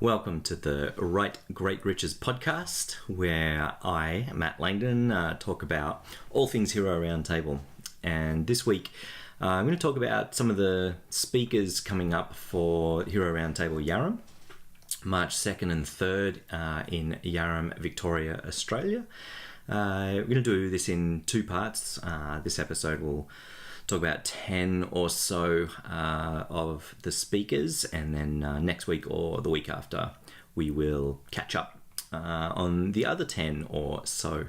Welcome to the Right Great Riches podcast, where I, Matt Langdon, talk about all things Hero Round Table. And this week, I'm going to talk about some of the speakers coming up for Hero Round Table Yarram, March 2nd and 3rd in Yarram, Victoria, Australia. We're going to do this in two parts. This episode will talk about 10 or so of the speakers, and then next week or the week after we will catch up on the other 10 or so.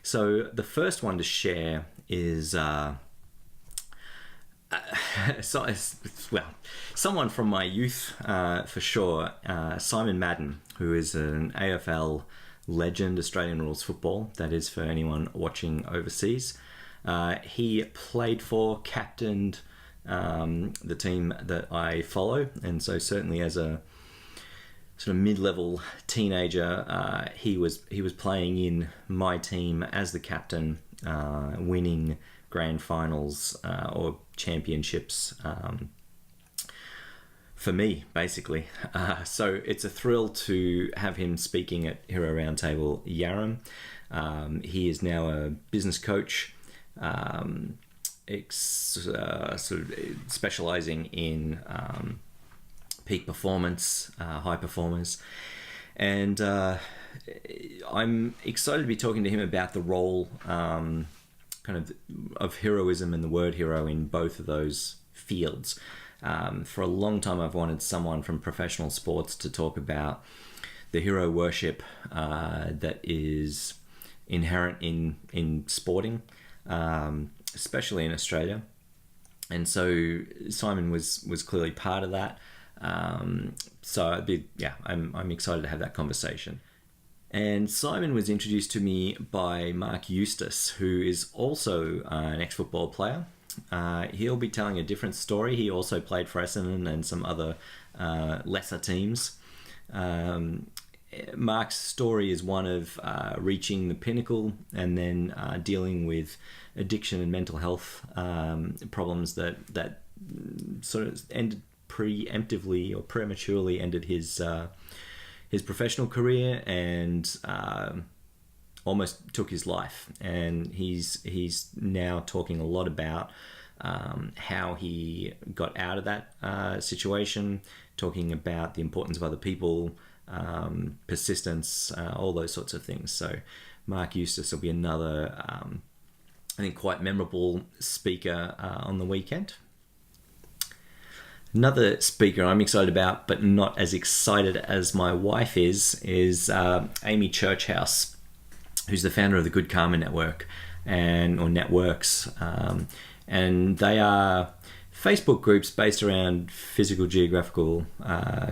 So the first one to share is someone from my youth for sure, Simon Madden, who is an AFL legend, Australian rules football, that is for anyone watching overseas. He played for, captained the team that I follow, and so certainly as a sort of mid-level teenager, he was playing in my team as the captain, winning grand finals or championships for me, basically. So it's a thrill to have him speaking at Hero Round Table Yarram. He is now a business coach, sort of specializing in peak performance, high performers, and I'm excited to be talking to him about the role of heroism and the word hero in both of those fields. For a long time I've wanted someone from professional sports to talk about the hero worship that is inherent in sporting, especially in Australia, and so Simon was clearly part of that. I'm excited to have that conversation. And Simon was introduced to me by Mark Eustace, who is also an ex-football player. He'll be telling a different story. He also played for Essendon and some other lesser teams. Mark's story is one of reaching the pinnacle and then dealing with addiction and mental health problems that sort of ended preemptively or prematurely ended his professional career and almost took his life. And he's now talking a lot about how he got out of that situation, talking about the importance of other people, persistence, all those sorts of things. So Mark Eustace will be another, I think, quite memorable speaker on the weekend. Another speaker I'm excited about, but not as excited as my wife is Amy Churchhouse, who's the founder of the Good Karma Network or networks, and they are Facebook groups based around physical geographical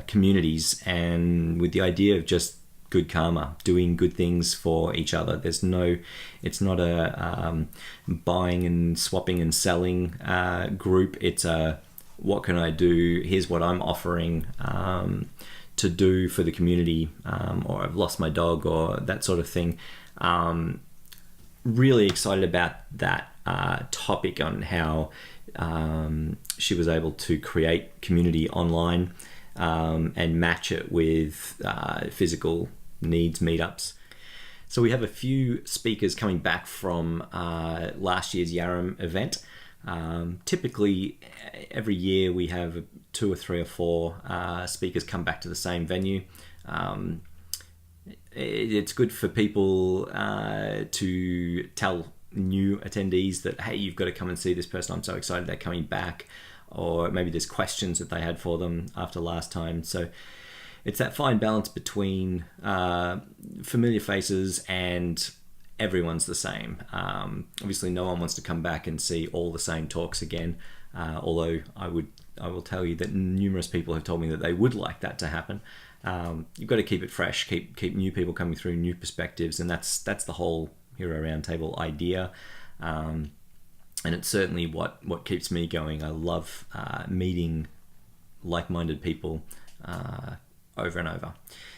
communities, and with the idea of just good karma, doing good things for each other. It's not a buying and swapping and selling group. It's a, what can I do? Here's what I'm offering to do for the community, or I've lost my dog, or that sort of thing. Really excited about that topic on how she was able to create community online and match it with physical needs meetups. So we have a few speakers coming back from last year's Yarram event. Typically every year we have 2 or 3 or 4 speakers come back to the same venue. It's good for people to tell new attendees that, hey, you've got to come and see this person, I'm so excited they're coming back, or maybe there's questions that they had for them after last time. So it's that fine balance between familiar faces and everyone's the same. Obviously no one wants to come back and see all the same talks again, although I will tell you that numerous people have told me that they would like that to happen. You've got to keep it fresh, keep new people coming through, new perspectives, and that's the whole Hero Round Table idea. And it's certainly what keeps me going. I love meeting like-minded people over and over.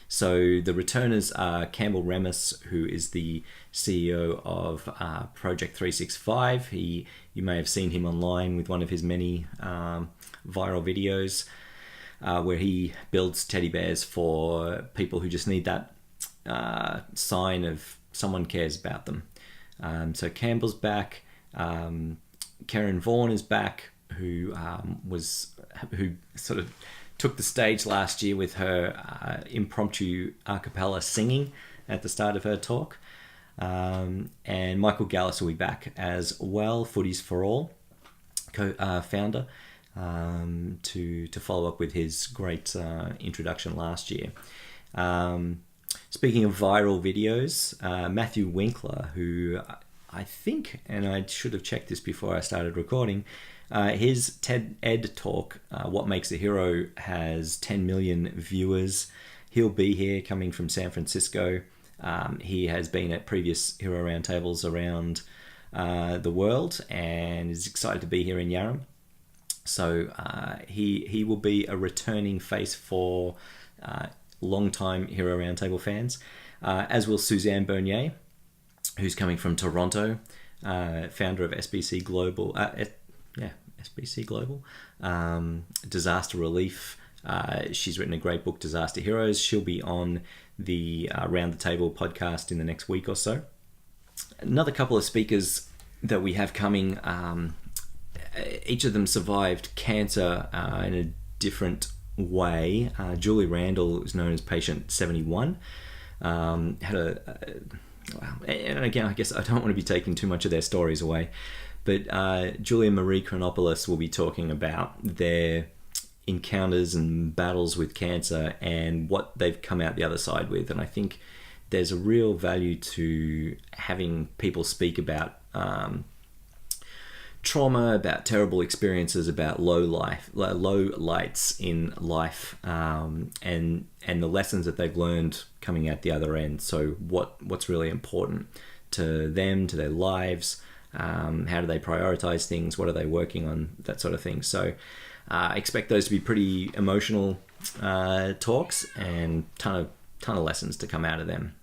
So the returners are Campbell Remus, who is the CEO of Project 365. You may have seen him online with one of his many viral videos. where he builds teddy bears for people who just need that sign of someone cares about them. So Campbell's back. Karen Vaughan is back, who sort of took the stage last year with her impromptu a cappella singing at the start of her talk. And Michael Gallis will be back as well, Footies for All founder, to follow up with his great introduction last year. Speaking of viral videos, Matthew Winkler, who I think, and I should have checked this before I started recording, his TED Ed talk, What Makes a Hero, has 10 million viewers. He'll be here, coming from San Francisco. He has been at previous Hero Round Tables around the world and is excited to be here in Yarram. So he will be a returning face for long-time Hero Round Table fans, as will Suzanne Bernier, who's coming from Toronto, founder of SBC Global, SBC Global, Disaster Relief. She's written a great book, Disaster Heroes. She'll be on the Round the Table podcast in the next week or so. Another couple of speakers that we have coming, each of them survived cancer in a different way. Julie Randall is known as Patient 71. Had and again, I guess I don't want to be taking too much of their stories away, but Julia Marie Chronopoulos will be talking about their encounters and battles with cancer and what they've come out the other side with. And I think there's a real value to having people speak about trauma, about terrible experiences, about low lights in life, and the lessons that they've learned coming out the other end. So what's really important to them, to their lives, how do they prioritize things, what are they working on, that sort of thing. So I expect those to be pretty emotional talks, and ton of lessons to come out of them.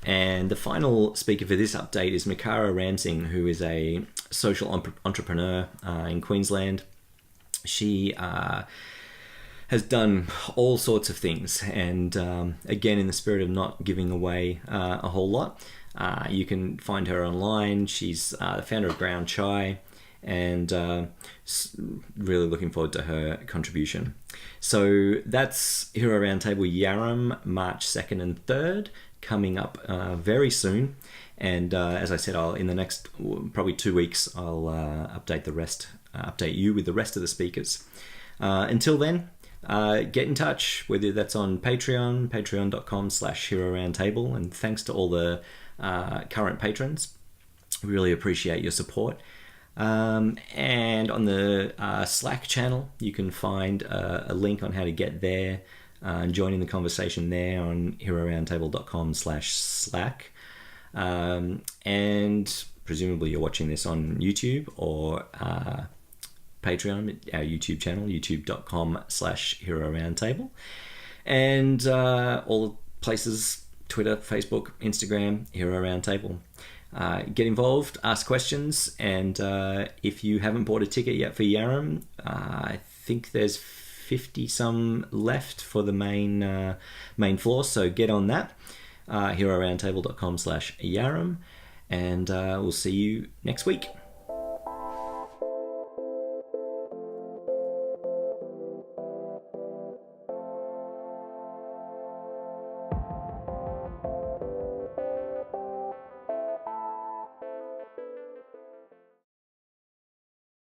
And the final speaker for this update is Mikara Ramsing, who is a social entrepreneur in Queensland. She has done all sorts of things, and again, in the spirit of not giving away a whole lot, you can find her online. She's the founder of Ground Chai, and really looking forward to her contribution. So that's Hero Round Table Yarram, March 2nd and 3rd, coming up very soon. And as I said, in the next probably 2 weeks, I'll update you with the rest of the speakers. Until then, get in touch, whether that's on Patreon, patreon.com/Hero Round Table. And thanks to all the current patrons. We really appreciate your support. And on the Slack channel, you can find a link on how to get there and join in the conversation there on heroroundtable.com/Slack. And presumably you're watching this on YouTube or Patreon, our YouTube channel, youtube.com/Hero Round Table. And all places, Twitter, Facebook, Instagram, Hero Round Table. Get involved, ask questions, and if you haven't bought a ticket yet for Yarram, I think there's 50 some left for the main floor, so get on that. heroroundtable.com/Yarram, and we'll see you next week.